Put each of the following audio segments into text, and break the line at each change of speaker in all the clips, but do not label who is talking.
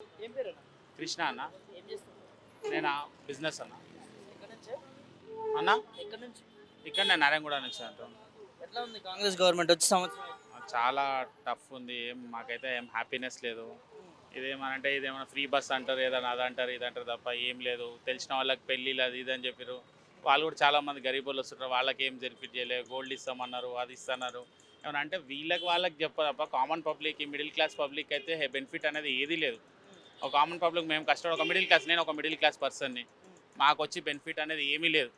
ఏం పేరు అన్న?
కృష్ణ అన్న.
ఏం చేస్తున్నారు?
నేను బిజినెస్ అన్న.
ఎక్కడి నుంచి?
అన్న
ఎక్కడి నుంచి?
ఇక్కడ నేను నారాయణగూడ నుంచి అంటాను.
ఎట్లా ఉంది కాంగ్రెస్ గవర్నమెంట్ వచ్చి సంవత్సరం అయింది?
చాలా టఫ్ ఉంది. మాకైతే ఏం హ్యాపీనెస్ లేదు. ఇదేమనంటే ఇదేమన్నా ఫ్రీ బస్ అంటారు, ఏదైనా అదంటారు ఇదంటారు తప్ప ఏం లేదు. తెలిసిన వాళ్ళకి పెళ్ళిళ్ళు అది ఇది అని చెప్పారు. వాళ్ళు కూడా చాలామంది గరీబులు వస్తుంటారు, వాళ్ళకి ఏం బెనిఫిట్ చేయలేదు. గోల్డ్ ఇస్తామన్నారు, అది ఇస్తున్నారు. ఏమన్నా అంటే వీళ్ళకి వాళ్ళకి చెప్ప తప్ప common public, middle class public అయితే బెనిఫిట్ అనేది ఏదీ లేదు. ఒక కామన్ పబ్లిక్ మేము కష్టపడి ఒక మిడిల్ క్లాస్, నేను ఒక మిడిల్ క్లాస్ పర్సన్ని, మాకు వచ్చి బెనిఫిట్ అనేది ఏమీ లేదు.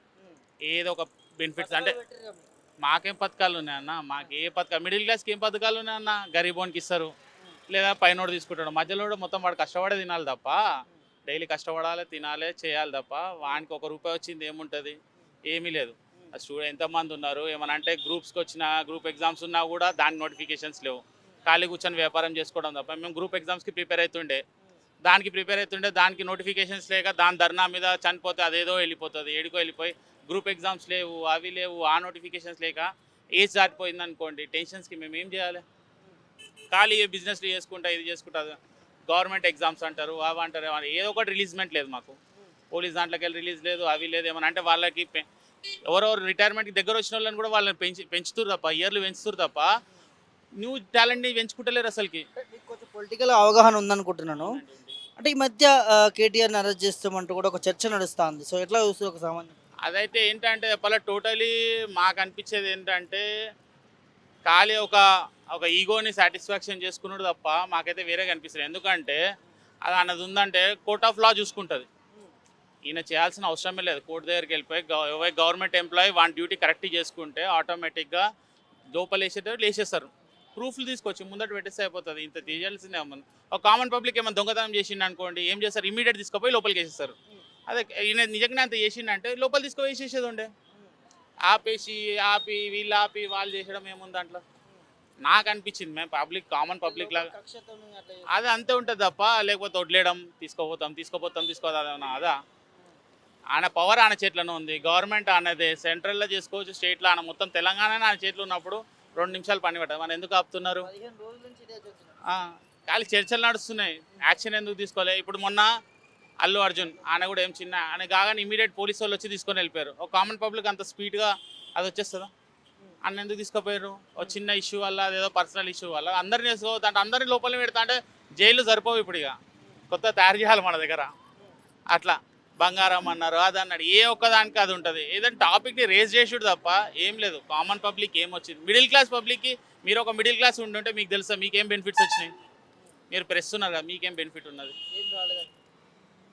ఏదో ఒక బెనిఫిట్స్ అంటే
పెట్టిర్రా మీరు?
మాకేం పథకాలు ఉన్నాయన్న, మాకు ఏ పథకాలు, మిడిల్ క్లాస్కి ఏం పథకాలు ఉన్నాయన్న? గరీబోనికి ఇస్తారు, లేదా పైనోడు తీసుకుంటాడు, మధ్యలో కూడా మొత్తం వాడు కష్టపడే తినాలి తప్ప, డైలీ కష్టపడాలి, తినాలి, చేయాలి తప్ప వానికి ఒక రూపాయి వచ్చింది ఏముంటుంది? ఏమీ లేదు. స్టూడెంట్ ఎంతమంది ఉన్నారు, ఏమన్నా అంటే గ్రూప్స్కి వచ్చిన గ్రూప్ ఎగ్జామ్స్ ఉన్నా కూడా దానికి నోటిఫికేషన్స్ లేవు. ఖాళీ కూర్చొని వ్యాపారం చేసుకోవడం తప్ప. మేము గ్రూప్ ఎగ్జామ్స్కి ప్రిపేర్ అవుతుండే దానికి నోటిఫికేషన్స్ లేక దాని ధర్నా మీద చనిపోతే అదేదో వెళ్ళిపోతుంది, ఏడుకో వెళ్ళిపోయి గ్రూప్ ఎగ్జామ్స్ లేవు, అవి లేవు, ఆ నోటిఫికేషన్స్ లేక ఏజ్ దాటిపోయింది అనుకోండి, టెన్షన్స్కి మేము ఏం చేయాలి? ఖాళీ బిజినెస్లు చేసుకుంటా, ఇది చేసుకుంటా, గవర్నమెంట్ ఎగ్జామ్స్ అంటారు, అవి అంటారు, ఏదో ఒకటి రిలీజ్మెంట్ లేదు మాకు. పోలీస్ దాంట్లోకి వెళ్ళి రిలీజ్ లేదు, అవి లేదు. ఏమన్నా అంటే వాళ్ళకి ఎవరెవరు రిటైర్మెంట్కి దగ్గర వచ్చిన వాళ్ళని కూడా వాళ్ళని పెంచుతారు తప్ప, ఇయర్లు పెంచుతారు తప్ప న్యూ టాలెంట్ని పెంచుకుంటలేరు అసలుకి.
అంటే మీకు కొంచెం పొలిటికల్ అవగాహన ఉందనుకుంటున్నాను. అంటే ఈ మధ్య కేటీఆర్ని అరెస్ట్ చేస్తామంటూ కూడా ఒక చర్చ నడుస్తుంది. సో ఎట్లా చూస్తుంది ఒక సామాన్య?
అదైతే ఏంటంటే చెప్పాలి, టోటలీ మాకు అనిపించేది ఏంటంటే ఖాళీ ఒక ఒక ఈగోని సాటిస్ఫాక్షన్ చేసుకున్నాడు తప్ప మాకైతే వేరే కనిపిస్తుంది. ఎందుకంటే అది అన్నది ఉందంటే కోర్ట్ ఆఫ్ లా చూసుకుంటుంది. ఈయన చేయాల్సిన అవసరమే లేదు. కోర్టు దగ్గరికి వెళ్ళిపోయి గవర్నమెంట్ ఎంప్లాయీ వాన్ డ్యూటీ కరెక్ట్ చేసుకుంటే ఆటోమేటిక్గా లేసేస్తారు. ప్రూఫ్లు తీసుకొచ్చి ముందట పెట్టేస్తే అయిపోతుంది. ఇంత చేయాల్సిందే ఏమన్నా. ఒక కామన్ పబ్లిక్ ఏమైనా దొంగతనం చేసిండు అనుకోండి, ఏం చేస్తారు? ఇమీడియట్ తీసుకుపోయి లోపలికి వేసేస్తారు. అదే ఈయన నిజంగా అంత చేసిండంటే లోపల తీసుకుపోయి వేసేసేది ఉండే. ఆపి వీళ్ళు ఆపి వాళ్ళు చేసడం ఏముంది దాంట్లో? నాకు అనిపించింది మేము కామన్ పబ్లిక్ లాగా
కక్షతోని అట్లా
అది అంతే ఉంటుంది తప్ప, లేకపోతే వదిలేయడం, తీసుకోపోతాం అదా. ఆయన పవర్ ఆయన చేతిలోనే ఉంది. గవర్నమెంట్ అనేది సెంట్రల్లో చేసుకోవచ్చు, స్టేట్లో ఆయన మొత్తం తెలంగాణ ఆయన చేతిలో ఉన్నప్పుడు 2 నిమిషాలు పని పెట్టదు. మనం ఎందుకు ఆపుతున్నారు?
15 రోజుల నుంచి ఇదే చర్చ.
ఖాళీ చర్చలు నడుస్తున్నాయి, యాక్షన్ ఎందుకు తీసుకోలే? ఇప్పుడు మొన్న అల్లు అర్జున్ ఆయన కూడా ఏం చిన్న ఆయన కాగానే ఇమీడియట్ పోలీసు వాళ్ళు వచ్చి తీసుకొని వెళ్ళిపోయారు. ఒక కామన్ పబ్లిక్ అంత స్పీడ్గా అది వచ్చేస్తుందా? అన్న ఎందుకు తీసుకుపోయారు? ఒక చిన్న ఇష్యూ వల్ల, అదేదో పర్సనల్ ఇష్యూ వల్ల అందరినీ వేసుకోవద్దు అంటే అందరినీ లోపల పెడతా అంటే జైలు సరిపోవు. ఇప్పుడు ఇక కొత్త తయారు చేయాలి మన దగ్గర. అట్లా బంగారం అన్నారు, అది అన్నాడు, ఏ ఒక్కదానికి అది ఉంటుంది. ఏదైనా టాపిక్ని రేజ్ చేసుడు తప్ప ఏం లేదు. కామన్ పబ్లిక్ ఏమొచ్చింది? మిడిల్ క్లాస్ పబ్లిక్కి మీరు ఒక మిడిల్ క్లాస్ ఉండుంటే మీకు తెలుసా మీకేం బెనిఫిట్స్ వచ్చినాయి? మీరు ప్రెస్ ఉన్నారు కదా, మీకేం బెనిఫిట్ ఉన్నది?
ఏం రాలేదు.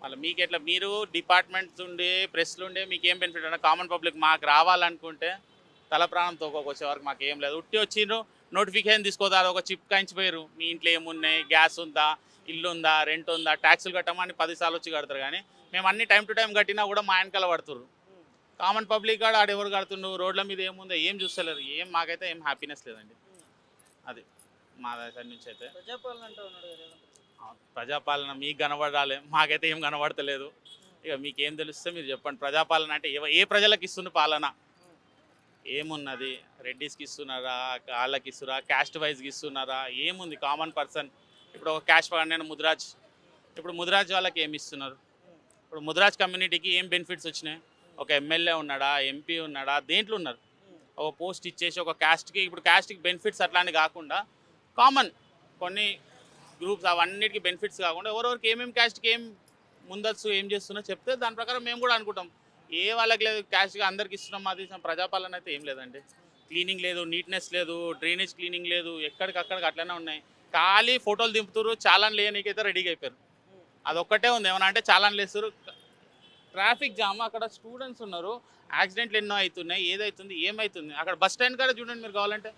మళ్ళీ మీకు ఎట్లా? మీరు డిపార్ట్మెంట్స్ ఉండే ప్రెస్లు ఉండే మీకేం బెనిఫిట్ అంటే? కామన్ పబ్లిక్ మాకు రావాలనుకుంటే తల ప్రాణం తోకొచ్చే వరకు మాకు ఏం లేదు. ఉట్టి వచ్చిండ్రు, నోటిఫికేషన్ తీసుకోదా, ఒక చిప్ కాయించిపోయారు. మీ ఇంట్లో ఏమున్నాయి, గ్యాస్ ఉందా, ఇల్లు ఉందా, రెంట్ ఉందా, ట్యాక్సులు కట్టమని 10 సార్లు వచ్చి కడతారు. కానీ మేము అన్ని టైం టు టైం కట్టినా కూడా మా వెనకాల పడుతుర్రు. కామన్ పబ్లిక్ కాడ ఆడెవరు కడుతుండ్రు, రోడ్ల మీద ఏముందో ఏం చూస్తలేరు. మాకైతే ఏం హ్యాపీనెస్ లేదండి. అది మా దగ్గర నుంచి అయితే.
ప్రజాపాలన అంటూ ఉన్నాడు కదా.
ప్రజాపాలన మీకు కనబడాలి, మాకైతే ఏం కనబడతలేదు. ఇక మీకేం తెలిస్తే మీరు చెప్పండి. ప్రజాపాలన అంటే ఏ ప్రజలకు ఇస్తున్న పాలన ఏమున్నది? రెడ్డిస్కి ఇస్తున్నారా, వాళ్ళకి ఇస్తున్నారా, క్యాస్ట్ వైజ్కి ఇస్తున్నారా? ఏముంది? కామన్ పర్సన్ ఇప్పుడు ఒక క్యాస్ట్ నేను ముదిరాజ్ వాళ్ళకి ఏమి ఇస్తున్నారు? ఇప్పుడు ముదిరాజ్ కమ్యూనిటీకి ఏం బెనిఫిట్స్ వచ్చినాయి? ఒక ఎమ్మెల్యే ఉన్నాడా, ఎంపీ ఉన్నాడా, దేంట్లో ఉన్నారు? ఒక పోస్ట్ ఇచ్చేసి ఒక క్యాస్ట్కి, ఇప్పుడు క్యాస్ట్కి బెనిఫిట్స్ అట్లానే కాకుండా కామన్ కొన్ని గ్రూప్స్ అవన్నిటికీ బెనిఫిట్స్ కాకుండా ఎవరెవరికి ఏమేమి క్యాస్ట్కి ఏం ముందస్తు ఏం చేస్తున్నా చెప్తే దాని ప్రకారం మేము కూడా అనుకుంటాం. ఏ వాళ్ళకి లేదు, క్యాష్గా అందరికి ఇస్తున్నాం. మాది ప్రజాపాలన అయితే ఏం లేదండి. క్లీనింగ్ లేదు, నీట్నెస్ లేదు, డ్రైనేజ్ క్లీనింగ్ లేదు, ఎక్కడికక్కడికి అట్లనే ఉన్నాయి. ఖాళీ ఫోటోలు దింపుతారు, చాలాన్ లేనికైతే రెడీగా అయిపోయారు. అదొక్కటే ఉంది. ఏమన్నా అంటే చాలాన్ లేస్తారు. ట్రాఫిక్ జామ్, అక్కడ స్టూడెంట్స్ ఉన్నారు, యాక్సిడెంట్లు ఎన్నో అవుతున్నాయి. ఏదైతుంది ఏమవుతుంది? అక్కడ బస్ స్టాండ్ కాడ చూడండి మీరు కావాలంటే,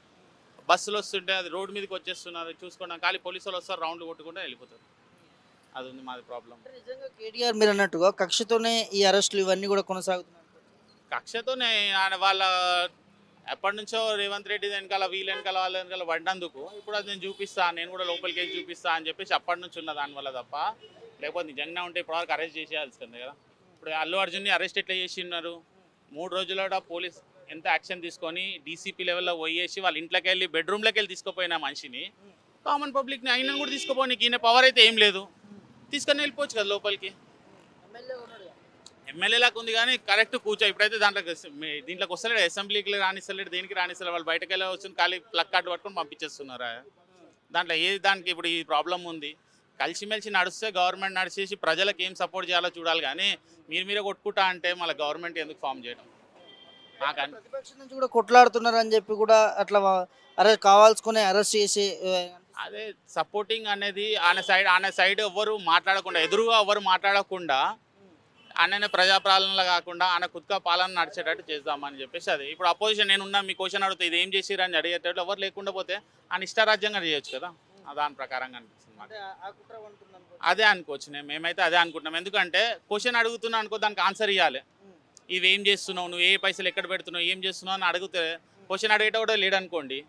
బస్సులు వస్తుంటే అది రోడ్డు మీదకి వచ్చేస్తున్నారు చూసుకోవడం. ఖాళీ పోలీసు వాళ్ళు వస్తారు, రౌండ్లు కొట్టుకుంటూ వెళ్ళిపోతారు. అది ఉంది మాది ప్రాబ్లం.
అంటే నిజంగా కేటీఆర్ మీరు అన్నట్టుగా కక్షతోనే ఈ అరెస్టులు ఇవన్నీ కూడా కొనసాగుతున్నాయి.
కక్షతోనే ఆయన వాళ్ళ ఎప్పటి నుంచో రేవంత్ రెడ్డి వెనకాల వీళ్ళ వెనకాల వాళ్ళ వెనకాల పడినందుకు ఇప్పుడు అది నేను చూపిస్తాను, నేను కూడా లోపలికి వెళ్ళి చూపిస్తాను అని చెప్పేసి అప్పటి నుంచి ఉన్న దానివల్ల తప్ప, లేకపోతే నిజంగా ఉంటే ఇప్పటివరకు అరెస్ట్ చేసేయాల్సిందే కదా. ఇప్పుడు అల్లు అర్జున్ని అరెస్ట్ ఎట్లా చేసిన్నారు? 3 రోజుల్లో పోలీస్ ఎంత యాక్షన్ తీసుకొని డీసీపీ లెవెల్లో పోయేసి వాళ్ళ ఇంట్లోకి వెళ్ళి బెడ్రూమ్లోకి వెళ్ళి తీసుకుపోయిన మనిషిని కామన్ పబ్లిక్ని అయినా కూడా తీసుకుపోయి ఈయన పవర్ అయితే ఏం లేదు. తీసుకొని వెళ్ళిపోవచ్చు కదా లోపలికి.
ఎమ్మెల్యే ఉన్నాడు కదా.
ఎమ్మెల్యేలకు ఉంది కానీ కరెక్ట్ కూర్చో. ఇప్పుడైతే దీంట్లోకి వస్తలేడు, అసెంబ్లీకి రానిస్తలేడు, దేనికి రానిస్తలేడు. వాళ్ళు బయటకు వెళ్ళి వచ్చి ఖాళీ ప్లగ్ కార్డు పట్టుకొని పంపించేస్తున్నారా. దాంట్లో ఏది దానికి ఇప్పుడు ఈ ప్రాబ్లం ఉంది. కలిసిమెలిసి నడిస్తే గవర్నమెంట్ నడిచేసి ప్రజలకు ఏం సపోర్ట్ చేయాలో చూడాలి కానీ మీరే కొట్టుకుంటా అంటే మళ్ళీ గవర్నమెంట్ ఎందుకు ఫామ్ చేయడం. నాకు
ప్రతిపక్షం నుంచి కూడా కొట్లాడుతున్నారు అని చెప్పి కూడా అట్లా అరెస్ట్ కావాల్సుకుని అరెస్ట్ చేసి
అదే సపోర్టింగ్ అనేది ఆయన సైడ్ ఎవ్వరు మాట్లాడకుండా, ఎదురుగా ఎవ్వరు మాట్లాడకుండా ఆయననే ప్రజాపాలనలో కాకుండా ఆయన కుత్కా పాలన నడిచేటట్టు చేద్దామని చెప్పేసి అది. ఇప్పుడు అపోజిషన్ నేనున్నా మీ క్వశ్చన్ అడిగితే ఇది ఏం చేసిరు అని అడిగేటట్టు ఎవరు లేకుండా పోతే ఆయన ఇష్టారాజ్యంగా చేయొచ్చు కదా. దాని ప్రకారంగా అనిపిస్తుంది మాకు. అదే అనుకోవచ్చు. మేమైతే అదే అనుకుంటున్నాం. ఎందుకంటే క్వశ్చన్ అడుగుతున్నా అనుకో, దానికి ఆన్సర్ ఇవ్వాలి. ఇవేం చేస్తున్నావు, నువ్వు ఏ పైసలు ఎక్కడ పెడుతున్నావు, ఏం చేస్తున్నావు అని అడిగితే క్వశ్చన్ అడిగేట కూడా లేడనుకోండి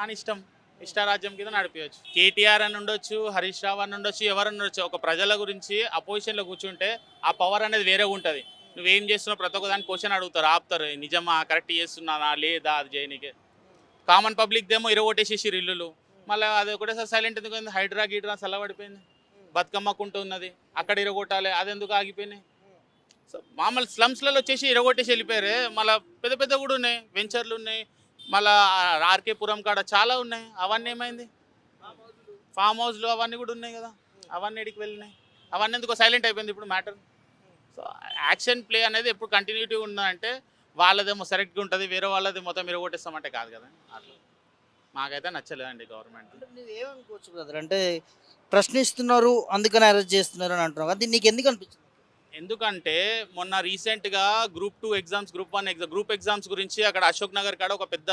అని ఇష్టారాజ్యం కింద నడిపించవచ్చు. కేటీఆర్ అని ఉండొచ్చు, హరీష్ రావు అని ఉండొచ్చు, ఎవరని ఉండొచ్చు. ఒక ప్రజల గురించి అపోజిషన్లో కూర్చుంటే ఆ పవర్ అనేది వేరే ఉంటుంది. నువ్వేం చేస్తున్నావు ప్రతి ఒక్క దానికి క్వశ్చన్ అడుగుతారు, ఆపుతారు. నిజమా, కరెక్ట్ చేస్తున్నానా లేదా అది చేయనీకే. కామన్ పబ్లిక్ దేమో ఇరగొట్టేసేసి ఇల్లులు, మళ్ళీ అది ఒకటేసారి సైలెంట్ ఎందుకు అయింది. హైడ్రా గీడ్రా చల్లబడిపోయింది, బతుకమ్మకుంటూ ఉన్నది, అక్కడ ఇరగొట్టాలి, అది ఎందుకు ఆగిపోయినాయి. సో మామూలు స్లమ్స్లలో వచ్చేసి ఇరగొట్టేసి వెళ్ళిపోయారు. మళ్ళీ పెద్ద పెద్ద కూడా ఉన్నాయి, వెంచర్లు ఉన్నాయి, మళ్ళీ ఆర్కే పురం కాడ చాలా ఉన్నాయి. అవన్నీ ఏమైంది, ఫామ్ హౌస్లు అవన్నీ కూడా ఉన్నాయి కదా, అవన్నీ ఎడికి వెళ్ళినాయి. అవన్నీ ఎందుకు సైలెంట్ అయిపోయింది ఇప్పుడు మ్యాటర్. సో యాక్షన్ ప్లే అనేది ఎప్పుడు కంటిన్యూటీ ఉందంటే వాళ్ళదేమో సరెక్ట్గా ఉంటుంది, వేరే వాళ్ళది మొత్తం ఇరగొట్టేస్తామంటే కాదు కదా. అట్లా మాకైతే నచ్చలేదండి గవర్నమెంట్.
నువ్వు ఏమనుకోవచ్చు బ్రదర్, అంటే ప్రశ్నిస్తున్నారు అందుకని అరెస్ట్ చేస్తున్నారు అని అంటున్నావు కదా, దీన్ని నీకు ఎందుకు అనిపించింది?
ఎందుకంటే మొన్న రీసెంట్గా group 2 exams, group 1 group exams గురించి అక్కడ అశోక్ నగర్ కాడ ఒక పెద్ద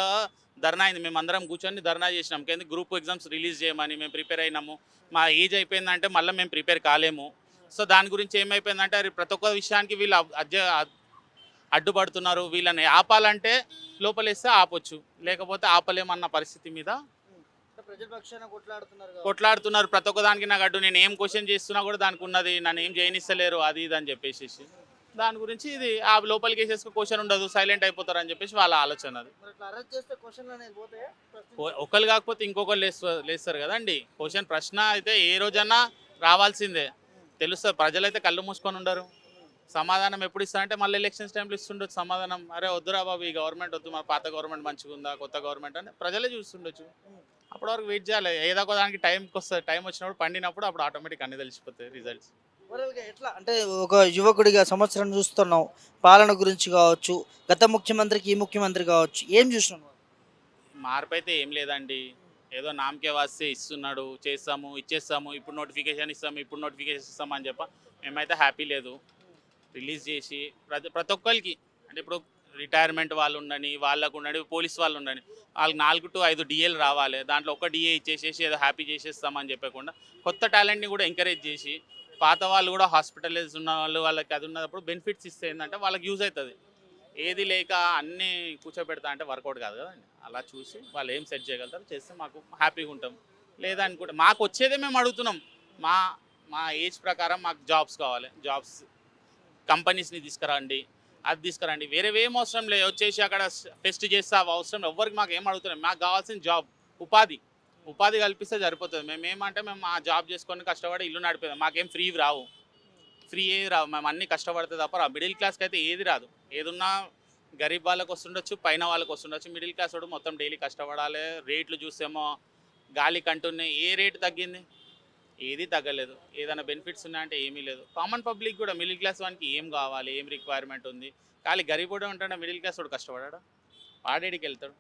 ధర్నా అయింది. మేము అందరం కూర్చొని ధర్నా చేసినాం. ఎందుకు గ్రూప్ ఎగ్జామ్స్ రిలీజ్ చేయమని. మేము ప్రిపేర్ అయినాము, మా ఏజ్ అయిపోయిందంటే మళ్ళీ మేము ప్రిపేర్ కాలేము. సో దాని గురించి ఏమైపోయిందంటే అది ప్రతి ఒక్క విషయానికి వీళ్ళు అడ్డుపడుతున్నారు. వీళ్ళని ఆపాలంటే లోపలేస్తే ఆపొచ్చు, లేకపోతే ఆపలేమన్న పరిస్థితి మీద
ప్రజాపక్షాన
కొట్లాడుతున్నారు. ప్రతి ఒక్క దానికి నాకు అడ్డు, నేను ఏం క్వశ్చన్ చేస్తున్నా కూడా దానికి ఉన్నది, నన్ను ఏం చేయనిస్తలేరు అది ఇది అని చెప్పేసి దాని గురించి ఇది ఆ లోపలికి వేసేసుకు క్వశ్చన్ ఉండదు, సైలెంట్ అయిపోతారు అని చెప్పేసి వాళ్ళ ఆలోచన. అది ఒకరు కాకపోతే ఇంకొకరు లేస్తారు కదండి. క్వశ్చన్ ప్రశ్న అయితే ఏ రోజన్నా రావాల్సిందే, తెలుస్తుంది. ప్రజలైతే కళ్ళు మూసుకొని ఉండరు. సమాధానం ఎప్పుడు ఇస్తారంటే మళ్ళీ ఎలక్షన్స్ టైంలో ఇస్తుండొచ్చు సమాధానం. అరే వద్దురా బాబు, ఈ గవర్నమెంట్ వద్దు, మన పాత గవర్నమెంట్ మంచిగా ఉందా, కొత్త గవర్నమెంట్ అని ప్రజలే చూస్తుండొచ్చు. అప్పటి వరకు వెయిట్ చేయాలి. ఏదో ఒక దానికి టైంకి వస్తుంది, టైం వచ్చినప్పుడు పండినప్పుడు అప్పుడు ఆటోమేటిక్ అన్ని తెలిసిపోతాయి రిజల్ట్స్.
ఎట్లా అంటే ఒక యువకుడిగా సంవత్సరం చూస్తున్నావు, పాలన గురించి కావచ్చు, గత ముఖ్యమంత్రికి ఈ ముఖ్యమంత్రి కావచ్చు, ఏం చూసినావు?
మార్పు అయితే ఏం లేదండి. ఏదో నామకే వాస్తే ఇస్తున్నాడు, చేస్తాము, ఇచ్చేస్తాము, ఇప్పుడు నోటిఫికేషన్ ఇస్తాము అని చెప్ప మేమైతే హ్యాపీ లేదు. రిలీజ్ చేసి ప్రతి ఒక్కరికి, అంటే ఇప్పుడు రిటైర్మెంట్ వాళ్ళు ఉండని, వాళ్ళకు ఉండని, పోలీస్ వాళ్ళు ఉండని, వాళ్ళకి 4 to 5 డిఏలు రావాలి. దాంట్లో ఒక డిఏ ఇచ్చేసేసి ఏదో హ్యాపీ చేసేస్తామని చెప్పకుండా కొత్త టాలెంట్ని కూడా ఎంకరేజ్ చేసి, పాత వాళ్ళు కూడా హాస్పిటలైజ్ ఉన్న వాళ్ళకి అది ఉన్నప్పుడు బెనిఫిట్స్ ఇస్తే ఏంటంటే వాళ్ళకి యూజ్ అవుతుంది. ఏది లేక అన్నీ కూర్చోబెడతా అంటే వర్కౌట్ కాదు కదండి. అలా చూసి వాళ్ళు ఏం సెట్ చేయగలుగుతారు చేస్తే మాకు హ్యాపీగా ఉంటాం. లేదా అనుకుంటే మాకు వచ్చేదే మేము అడుగుతున్నాం. మా ఏజ్ ప్రకారం మాకు జాబ్స్ కావాలి, జాబ్స్ కంపెనీస్ని తీసుకురండి, అది తీసుకురండి. వేరేవేం అవసరం లేదు. వచ్చేసి అక్కడ టెస్ట్ చేస్తే అవి అవసరం ఎవరికి. మాకు ఏం అడుగుతున్నాం, మాకు కావాల్సిన జాబ్, ఉపాధి కల్పిస్తే సరిపోతుంది. మేము ఆ జాబ్ చేసుకొని కష్టపడి ఇల్లు నడిపేదాం. మాకేం ఫ్రీ రావు, మేము అన్నీ కష్టపడితే తప్ప మిడిల్ క్లాస్కి అయితే ఏది రాదు. ఏదున్నా గరీబ్ వాళ్ళకి వస్తుండొచ్చు, పైన వాళ్ళకి వస్తుండొచ్చు. మిడిల్ క్లాస్ వాడు మొత్తం డైలీ కష్టపడాలి. రేట్లు చూసేమో గాలి కంటున్నాయి. ఏ రేటు తగ్గింది? ఏది తగ్గలేదు. ఏదైనా బెనిఫిట్స్ ఉన్నాయంటే ఏమీ లేదు. కామన్ పబ్లిక్ కూడా మిడిల్ క్లాస్ వానికి ఏం కావాలి, ఏం రిక్వైర్మెంట్ ఉంది, ఖాళీ గరీబ్ కూడా ఉంటాడా? మిడిల్ క్లాస్ వాడు కష్టపడాడా? వాడేడికి వెళ్తాడు?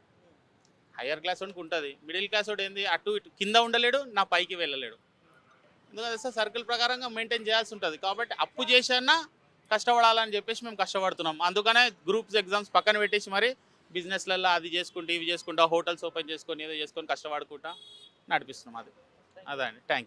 హయ్యర్ క్లాస్ వాడికి ఉంటుంది. మిడిల్ క్లాస్ వాడు ఏంది, అటు ఇటు కింద ఉండలేడు, నా పైకి వెళ్ళలేడు. ఎందుకంటే సార్ సర్కిల్ ప్రకారంగా మెయింటైన్ చేయాల్సి ఉంటుంది. కాబట్టి అప్పు చేసినా కష్టపడాలని చెప్పేసి మేము కష్టపడుతున్నాం. అందుకనే గ్రూప్స్ ఎగ్జామ్స్ పక్కన పెట్టేసి మరి బిజినెస్లలో అది చేసుకుంటూ ఇవి చేసుకుంటా, హోటల్స్ ఓపెన్ చేసుకొని ఏదో చేసుకొని కష్టపడుకుంటా నడిపిస్తున్నాం. అదే అండి. Thank you.